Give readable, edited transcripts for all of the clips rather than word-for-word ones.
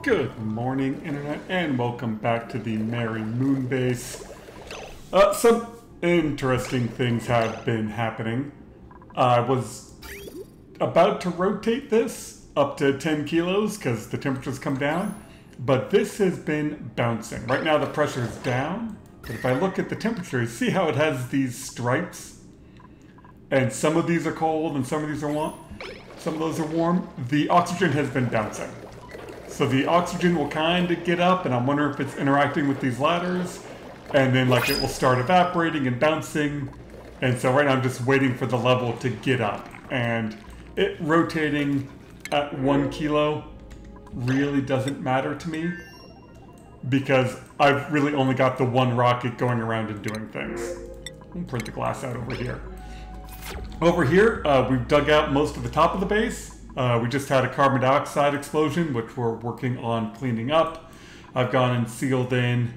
Good morning, Internet, and welcome back to the merry Moonbase. Some interesting things have been happening. I was about to rotate this up to 10 kilos because the temperature's come down, but this has been bouncing. Right now the pressure is down, but if I look at the temperature, you see how it has these stripes? And some of these are cold and some of these are warm. Some of those are warm. The oxygen has been bouncing. So the oxygen will kind of get up, and I'm wondering if it's interacting with these ladders, and then like it will start evaporating and bouncing. And so right now I'm just waiting for the level to get up, and it rotating at 1 kilo really doesn't matter to me because I've really only got the one rocket going around and doing things. I'll print the glass out over here. Over here, we've dug out most of the top of the base. We just had a carbon dioxide explosion, which we're working on cleaning up. I've gone and sealed in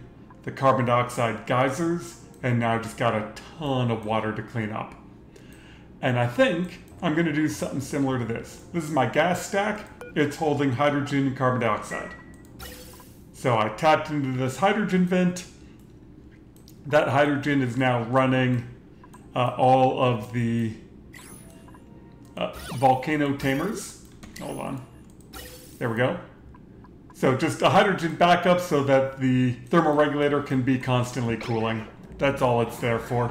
the carbon dioxide geysers, and now I've just got a ton of water to clean up. And I think I'm going to do something similar to this. This is my gas stack. It's holding hydrogen and carbon dioxide. So I tapped into this hydrogen vent. That hydrogen is now running all of the volcano tamers. Hold on. There we go. So just a hydrogen backup so that the thermoregulator can be constantly cooling. That's all it's there for.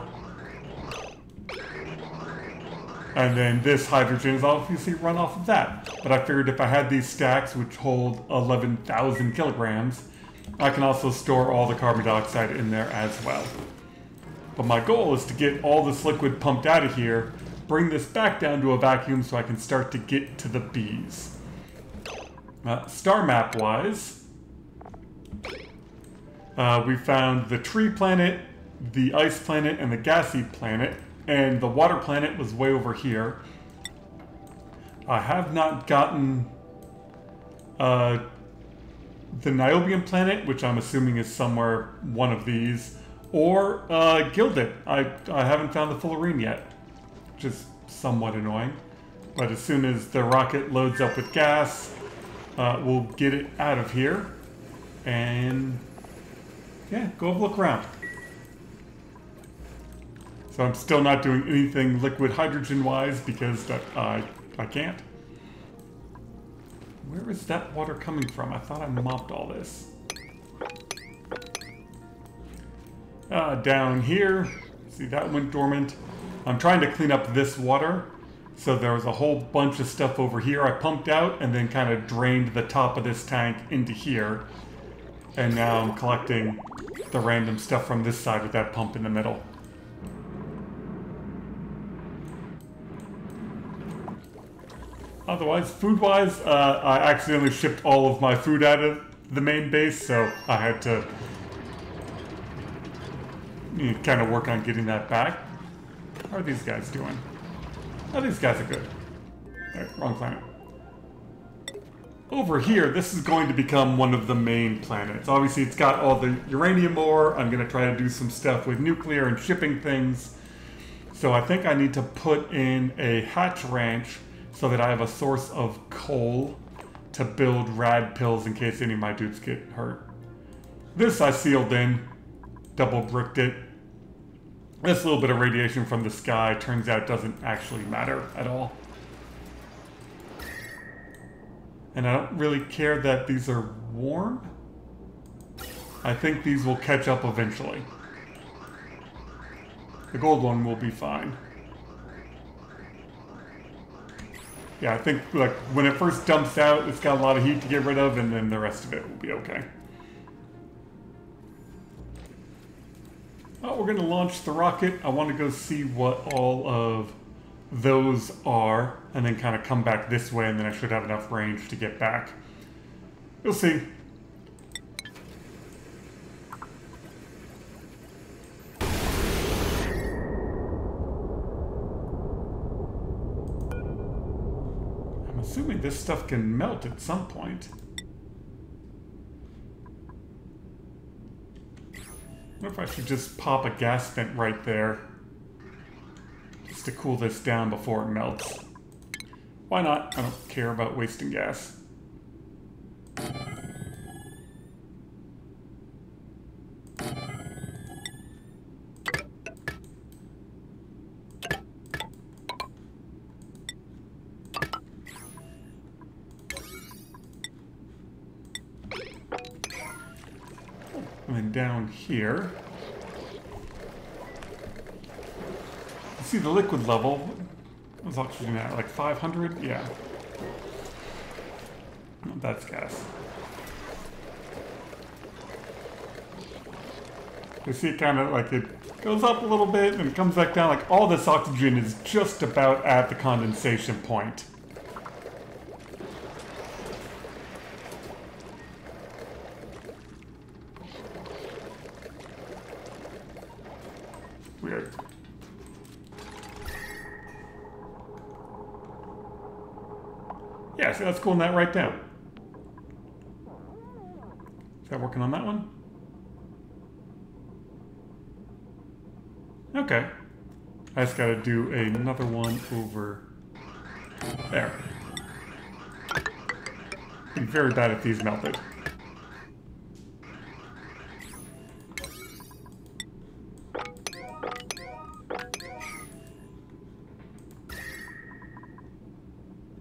And then this hydrogen is obviously run off of that. But I figured if I had these stacks which hold 11,000 kilograms, I can also store all the carbon dioxide in there as well. But my goal is to get all this liquid pumped out of here, bring this back down to a vacuum so I can start to get to the bees. Star map wise, we found the tree planet, the ice planet, and the gassy planet, and the water planet was way over here. I have not gotten the niobium planet, which I'm assuming is somewhere one of these, or gilded. I haven't found the fullerene yet, which is somewhat annoying. But as soon as the rocket loads up with gas, we'll get it out of here and yeah, go have a look around. So I'm still not doing anything liquid hydrogen wise because I can't. Where is that water coming from? I thought I mopped all this. Down here, see that went dormant. I'm trying to clean up this water. So there was a whole bunch of stuff over here I pumped out and then kind of drained the top of this tank into here. And now I'm collecting the random stuff from this side with that pump in the middle. Otherwise, food-wise, I accidentally shipped all of my food out of the main base, so I had to kind of work on getting that back. How are these guys doing? Oh, these guys are good. Wrong planet. Over here, this is going to become one of the main planets. Obviously, it's got all the uranium ore. I'm going to try to do some stuff with nuclear and shipping things. So I think I need to put in a hatch ranch so that I have a source of coal to build rad pills in case any of my dudes get hurt. This I sealed in, double bricked it. This little bit of radiation from the sky turns out doesn't actually matter at all. And I don't really care that these are warm. I think these will catch up eventually. The gold one will be fine. Yeah, I think like when it first dumps out, it's got a lot of heat to get rid of, and then the rest of it will be okay. Oh, we're going to launch the rocket. I want to go see what all of those are, and then kind of come back this way, and then I should have enough range to get back. You'll see. I'm assuming this stuff can melt at some point. I wonder if I should just pop a gas vent right there, just to cool this down before it melts. Why not? I don't care about wasting gas. And then down here, you see the liquid level. What's oxygen at? Like 500? Yeah. Oh, that's gas. You see it kind of like it goes up a little bit and comes back down. Like all this oxygen is just about at the condensation point. Weird. Yeah, see, that's cooling that right down. Is that working on that one? Okay. I just gotta do another one over there. I'm very bad at these melted.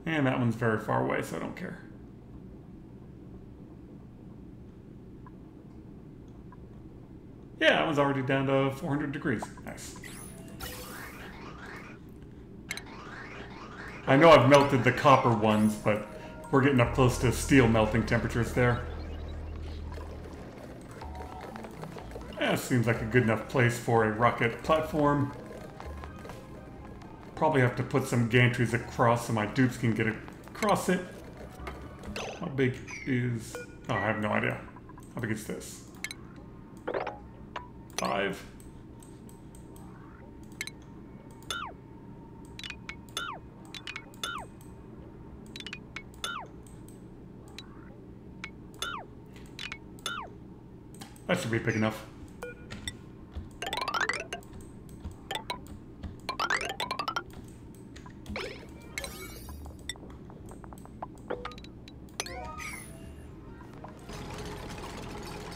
And that one's very far away, so I don't care. Yeah, that one's already down to 400 degrees. Nice. I know I've melted the copper ones, but we're getting up close to steel melting temperatures there. Yeah, seems like a good enough place for a rocket platform. Probably have to put some gantries across so my dupes can get across it. How big is... Oh, I have no idea. How big is this? 5. That should be big enough.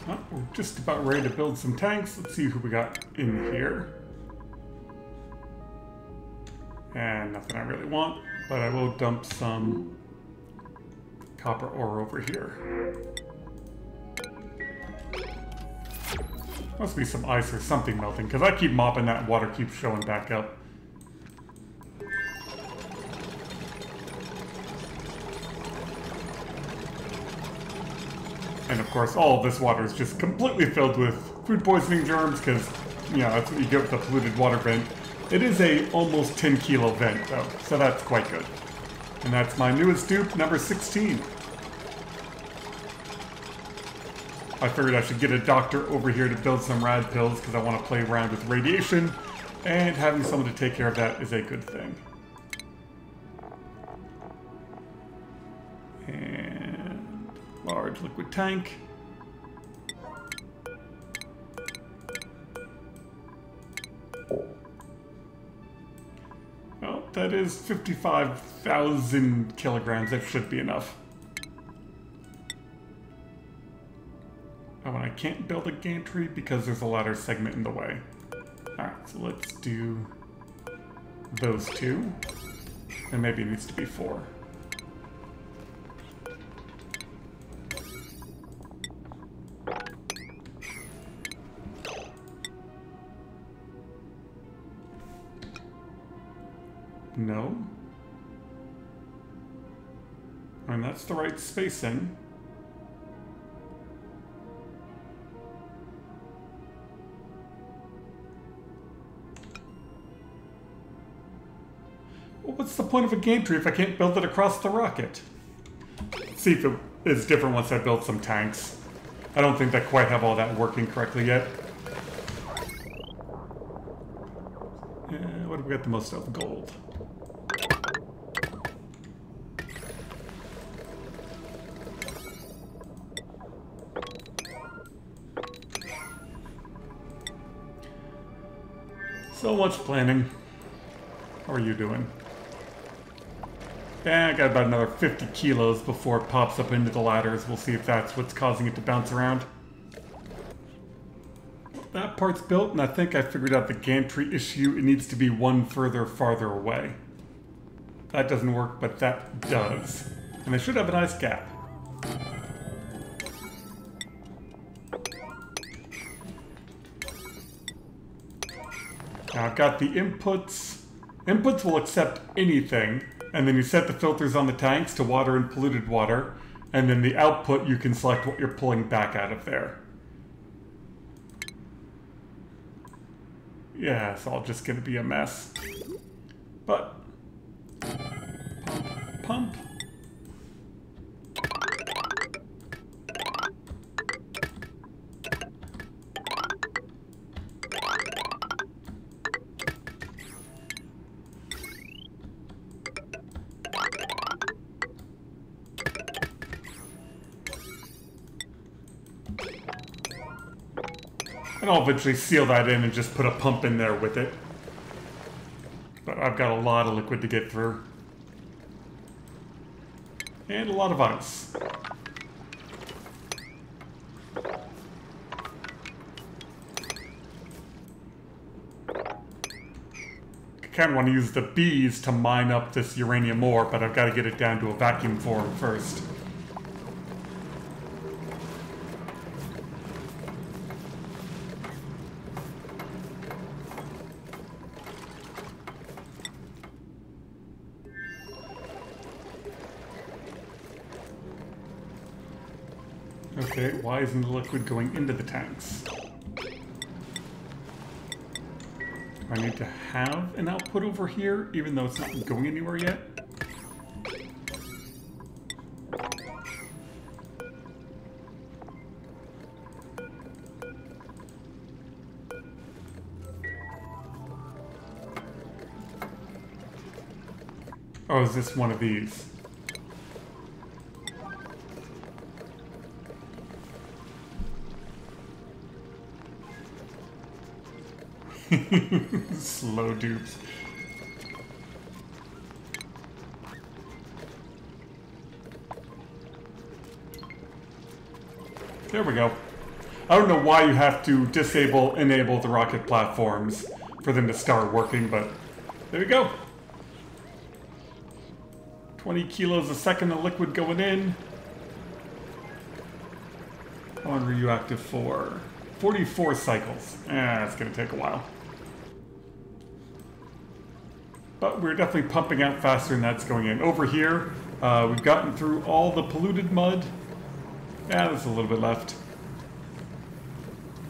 Oh, we're just about ready to build some tanks. Let's see who we got in here. And nothing I really want, but I will dump some copper ore over here. Must be some ice or something melting, because I keep mopping that and water keeps showing back up. And of course, all of this water is just completely filled with food poisoning germs, because, you know, that's what you get with the polluted water vent. It is a almost 10 kilo vent, though, so that's quite good. And that's my newest dupe, number 16. I figured I should get a doctor over here to build some rad pills because I want to play around with radiation, and having someone to take care of that is a good thing. And large liquid tank. Well, that is 55,000 kilograms. That should be enough. Oh, and I can't build a gantry because there's a ladder segment in the way. Alright, so let's do those two. And maybe it needs to be 4. No. And that's the right spacing. What's the point of a gantry if I can't build it across the rocket? Let's see if it is different once I build some tanks. I don't think I quite have all that working correctly yet. What do we got the most of? Gold. So much planning. How are you doing? Yeah, I got about another 50 kilos before it pops up into the ladders. We'll see if that's what's causing it to bounce around. That part's built, and I think I figured out the gantry issue. It needs to be one farther away. That doesn't work, but that does. And they should have a nice gap. Now I've got the inputs. Inputs will accept anything, and then you set the filters on the tanks to water and polluted water, and then the output you can select what you're pulling back out of there. Yeah, it's all just going to be a mess. But pump. And I'll eventually seal that in and just put a pump in there with it. But I've got a lot of liquid to get through. And a lot of ice. I kind of want to use the bees to mine up this uranium ore, but I've got to get it down to a vacuum form first. Okay, why isn't the liquid going into the tanks? Do I need to have an output over here, even though it's not going anywhere yet? Oh, is this one of these? Slow dupes. There we go. I don't know why you have to enable the rocket platforms for them to start working, but there we go. 20 kilos a second of liquid going in. How long were you active for? 44 cycles. That's going to take a while. But we're definitely pumping out faster than that's going in. Over here, we've gotten through all the polluted mud. Yeah, there's a little bit left.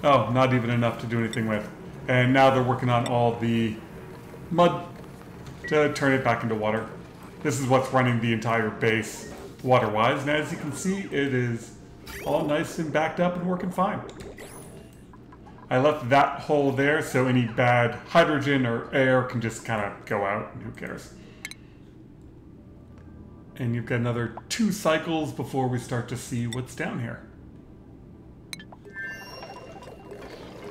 Oh, not even enough to do anything with. And now they're working on all the mud to turn it back into water. This is what's running the entire base water-wise. And as you can see, it is all nice and backed up and working fine. I left that hole there so any bad hydrogen or air can just kind of go out, and who cares. And you've got another 2 cycles before we start to see what's down here.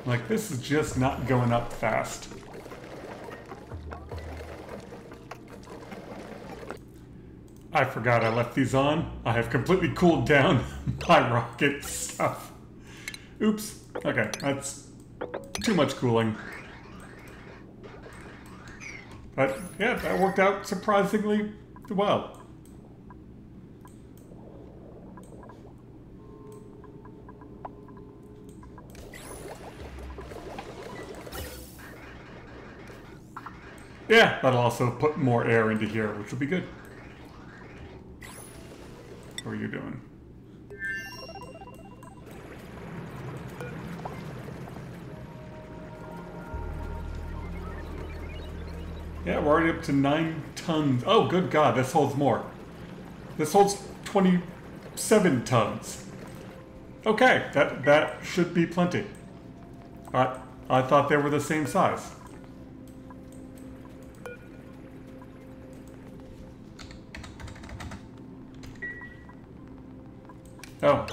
Like, this is just not going up fast. I forgot I left these on. I have completely cooled down my rocket stuff. Oops. Okay, that's too much cooling. But yeah, that worked out surprisingly well. Yeah, that'll also put more air into here, which will be good. What are you doing? Yeah, we're already up to 9 tons. Oh, good God, this holds more. This holds 27 tons. Okay, that should be plenty. I thought they were the same size. Oh.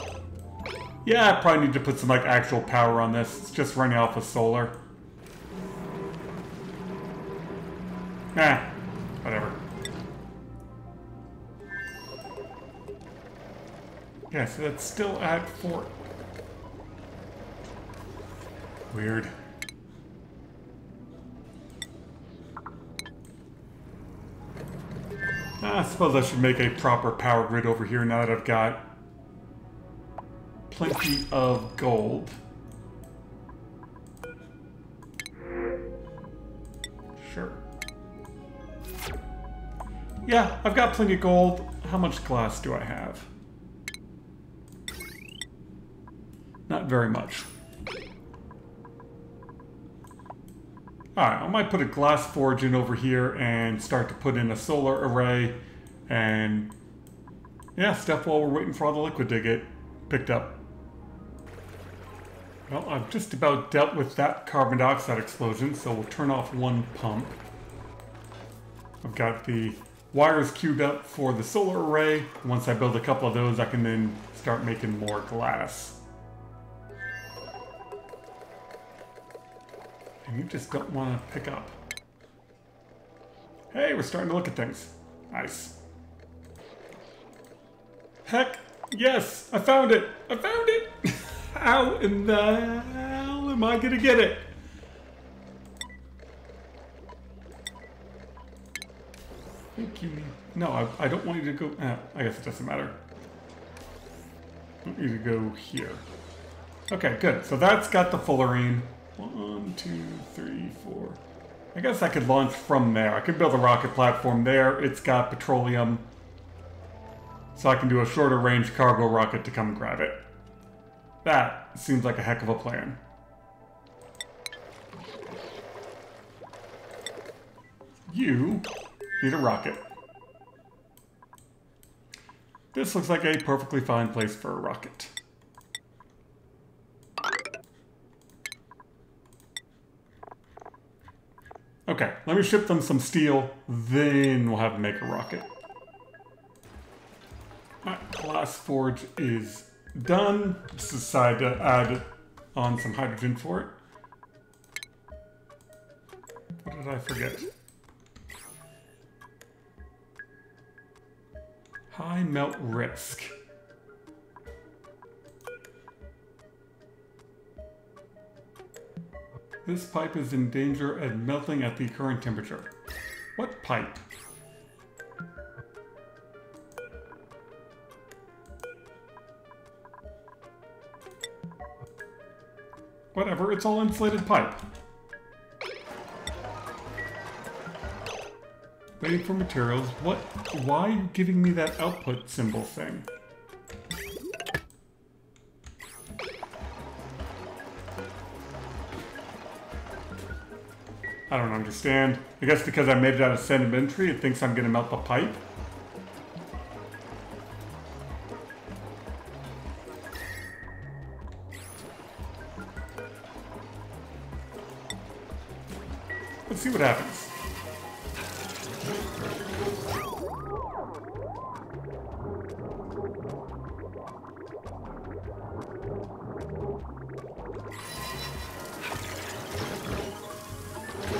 Yeah, I probably need to put some like actual power on this. It's just running off of solar. Whatever. Yeah, so that's still at 4. Weird. I suppose I should make a proper power grid over here now that I've got plenty of gold. Sure. Yeah, I've got plenty of gold. How much glass do I have? Not very much. Alright, I might put a glass forge in over here and start to put in a solar array and yeah, stuff while we're waiting for all the liquid to get picked up. Well, I've just about dealt with that carbon dioxide explosion, so we'll turn off one pump. I've got the wires queued up for the solar array. Once I build a couple of those, I can then start making more glass. And you just don't want to pick up. Hey, we're starting to look at things. Nice. Heck, yes, I found it. I found it. How in the hell am I going to get it? Thank you. No, I don't want you to go... I guess it doesn't matter. I want you to go here. Okay, good. So that's got the fullerene. 1, 2, 3, 4. I guess I could launch from there. I could build a rocket platform there. It's got petroleum. So I can do a shorter range cargo rocket to come grab it. That seems like a heck of a plan. You need a rocket. This looks like a perfectly fine place for a rocket. Okay, let me ship them some steel, then we'll have them make a rocket. Alright, glass forge is done. Just decide to add on some hydrogen for it. What did I forget? High melt risk. This pipe is in danger of melting at the current temperature. What pipe? Whatever, it's all insulated pipe. Waiting for materials. What? Why are you giving me that output symbol thing? I don't understand. I guess because I made it out of sedimentary, it thinks I'm gonna melt the pipe. Let's see what happens.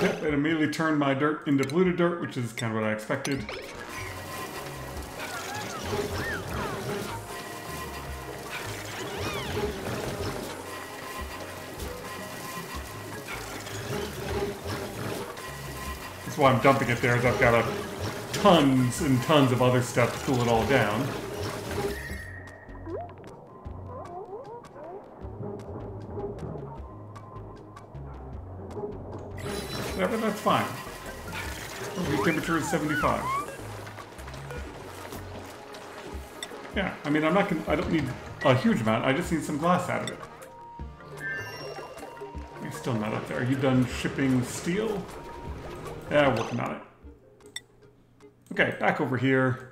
Yep, it immediately turned my dirt into polluted dirt, which is kind of what I expected. That's why I'm dumping it there, is I've got tons and tons of other stuff to cool it all down. Whatever, that's fine. The temperature is 75. Yeah, I mean, I don't need a huge amount, I just need some glass out of it. You're still not up there. Are you done shipping steel? Yeah, working on it. Okay, back over here.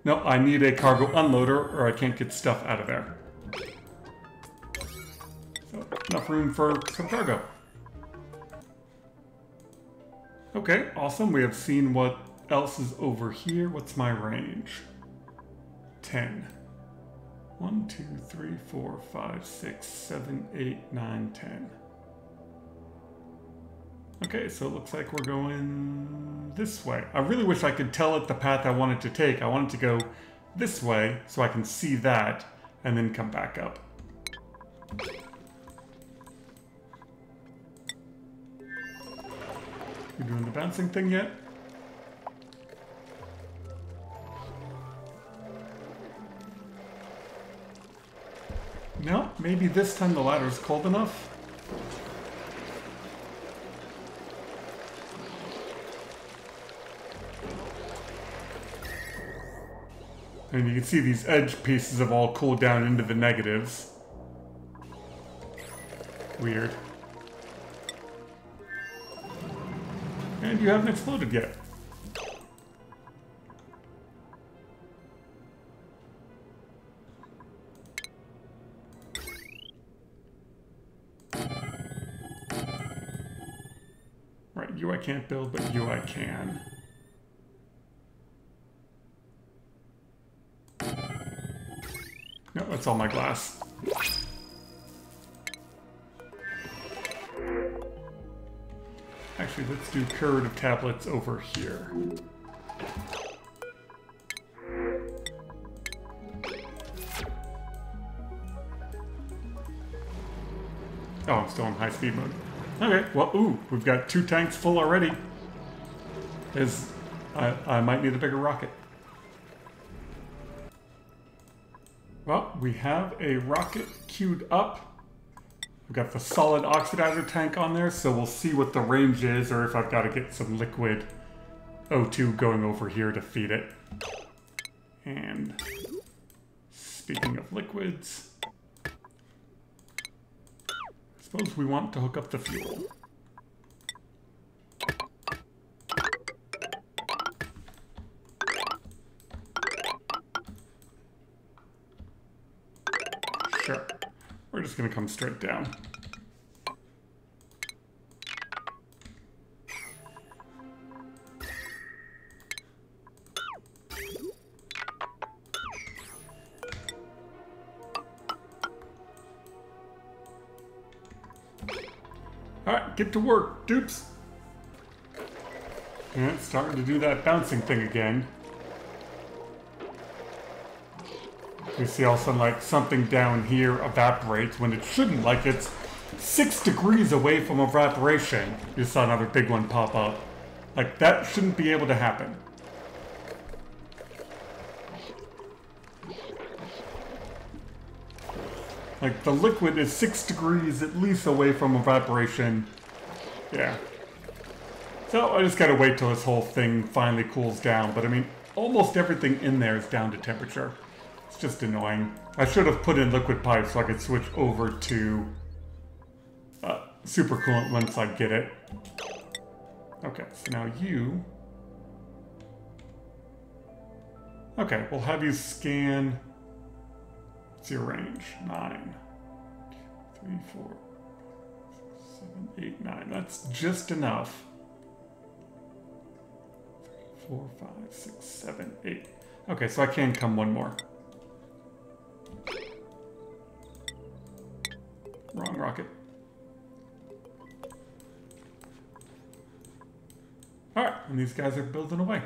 No, I need a cargo unloader or I can't get stuff out of there. So, enough room for some cargo. Okay, awesome. We have seen what else is over here. What's my range? 10. 1, 2, 3, 4, 5, 6, 7, 8, 9, 10. Okay, so it looks like we're going this way. I really wish I could tell it the path I wanted to take. I wanted to go this way so I can see that and then come back up. You doing the bouncing thing yet? No, maybe this time the ladder's cold enough. And you can see these edge pieces have all cooled down into the negatives. Weird. And you haven't exploded yet. Right, you I can't build, but you I can. No, that's all my glass. Actually, let's do curative tablets over here. Oh, I'm still in high-speed mode. Okay, well, ooh, we've got 2 tanks full already. I might need a bigger rocket. Well, we have a rocket queued up. We've got the solid oxidizer tank on there, so we'll see what the range is, or if I've got to get some liquid O2 going over here to feed it. And speaking of liquids, I suppose we want to hook up the fuel. Sure. We're just going to come straight down. Alright, get to work, dupes! And it's starting to do that bouncing thing again. You see all of a sudden, like, something down here evaporates when it shouldn't. Like, it's 6 degrees away from evaporation. You saw another big one pop up. Like, that shouldn't be able to happen. Like, the liquid is 6 degrees at least away from evaporation. Yeah. So, I just gotta wait till this whole thing finally cools down. But, I mean, almost everything in there is down to temperature. It's just annoying. I should have put in liquid pipes so I could switch over to supercoolant once I get it. Okay, so now you... Okay, we'll have you scan... What's your range? 9. 3, 4, 7, 8, 9. That's just enough. 4, 5, 6, 7, 8. Okay, so I can come one more. Wrong rocket. Alright, and these guys are building away.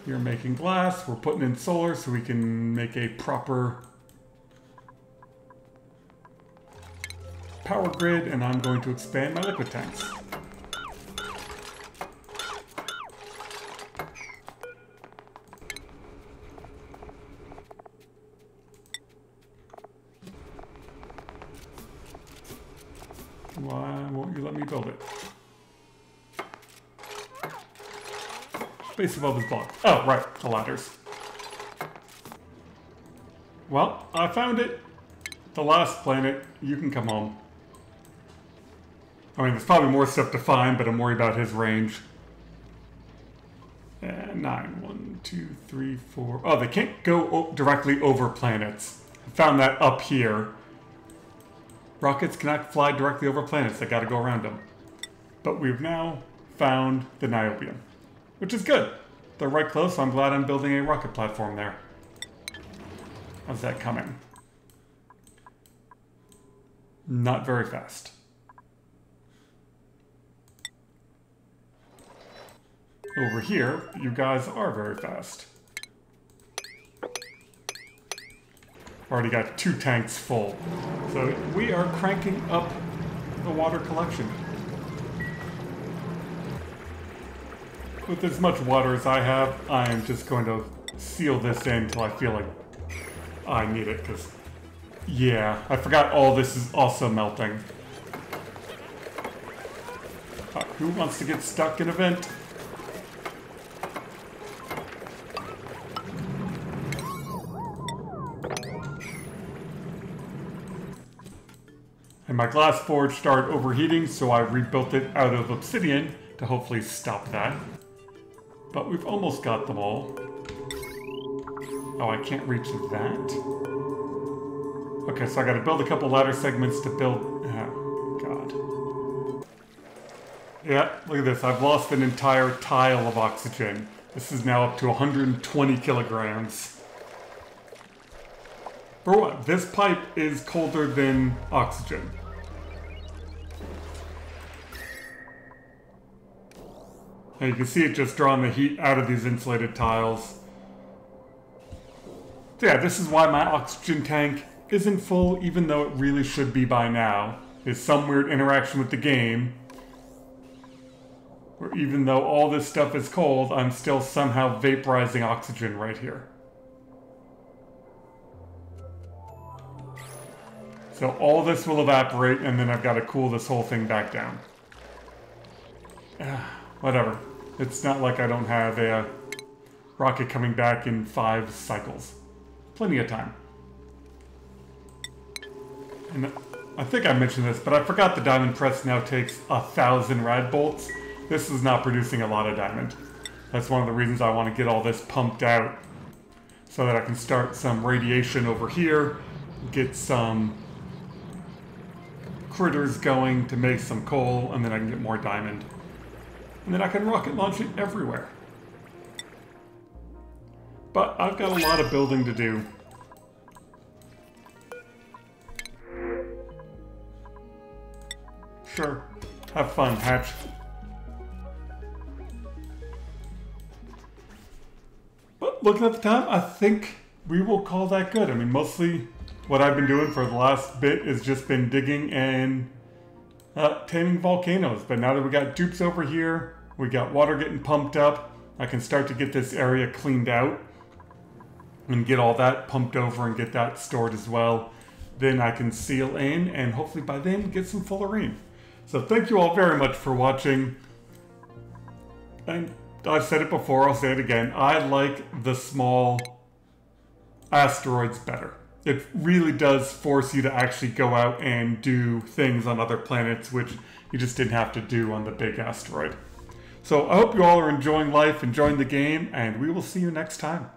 You're making glass, we're putting in solar so we can make a proper power grid, and I'm going to expand my liquid tanks. Why won't you let me build it? Space above is blocked. Oh, right, the ladders. Well, I found it. The last planet. You can come home. I mean, there's probably more stuff to find, but I'm worried about his range. And 9. 1, 2, 3, 4. Oh, they can't go directly over planets. I found that up here. Rockets cannot fly directly over planets. They gotta go around them. But we've now found the niobium, which is good. They're right close, so I'm glad I'm building a rocket platform there. How's that coming? Not very fast. Over here, you guys are very fast. Already got 2 tanks full. So we are cranking up the water collection. With as much water as I have, I am just going to seal this in until I feel like I need it, because, yeah, I forgot all this is also melting. Who wants to get stuck in a vent? my glass forge started overheating, so I rebuilt it out of obsidian to hopefully stop that. But we've almost got them all. Oh, I can't reach that. Okay, so I gotta build a couple ladder segments to build... Oh, God. Yeah, look at this. I've lost an entire tile of oxygen. This is now up to 120 kilograms. For what? This pipe is colder than oxygen. Now you can see it just drawing the heat out of these insulated tiles. So yeah, this is why my oxygen tank isn't full, even though it really should be by now. There's some weird interaction with the game, where even though all this stuff is cold, I'm still somehow vaporizing oxygen right here. So all this will evaporate, and then I've got to cool this whole thing back down. Whatever. It's not like I don't have a rocket coming back in 5 cycles. Plenty of time. And I think I mentioned this, but I forgot the diamond press now takes 1,000 rad bolts. This is not producing a lot of diamond. That's one of the reasons I want to get all this pumped out, so that I can start some radiation over here, get some critters going to make some coal, and then I can get more diamond. And then I can rocket launch it everywhere. But I've got a lot of building to do. Sure. Have fun, Hatch. But looking at the time, I think we will call that good. I mean, mostly what I've been doing for the last bit has just been digging and taming volcanoes. But now that we got dupes over here, we got water getting pumped up, I can start to get this area cleaned out and get all that pumped over and get that stored as well. Then I can seal in and hopefully by then get some fullerene. So thank you all very much for watching. And I've said it before, I'll say it again. I like the small asteroids better. It really does force you to actually go out and do things on other planets, which you just didn't have to do on the big asteroid. So I hope you all are enjoying life, enjoying the game, and we will see you next time.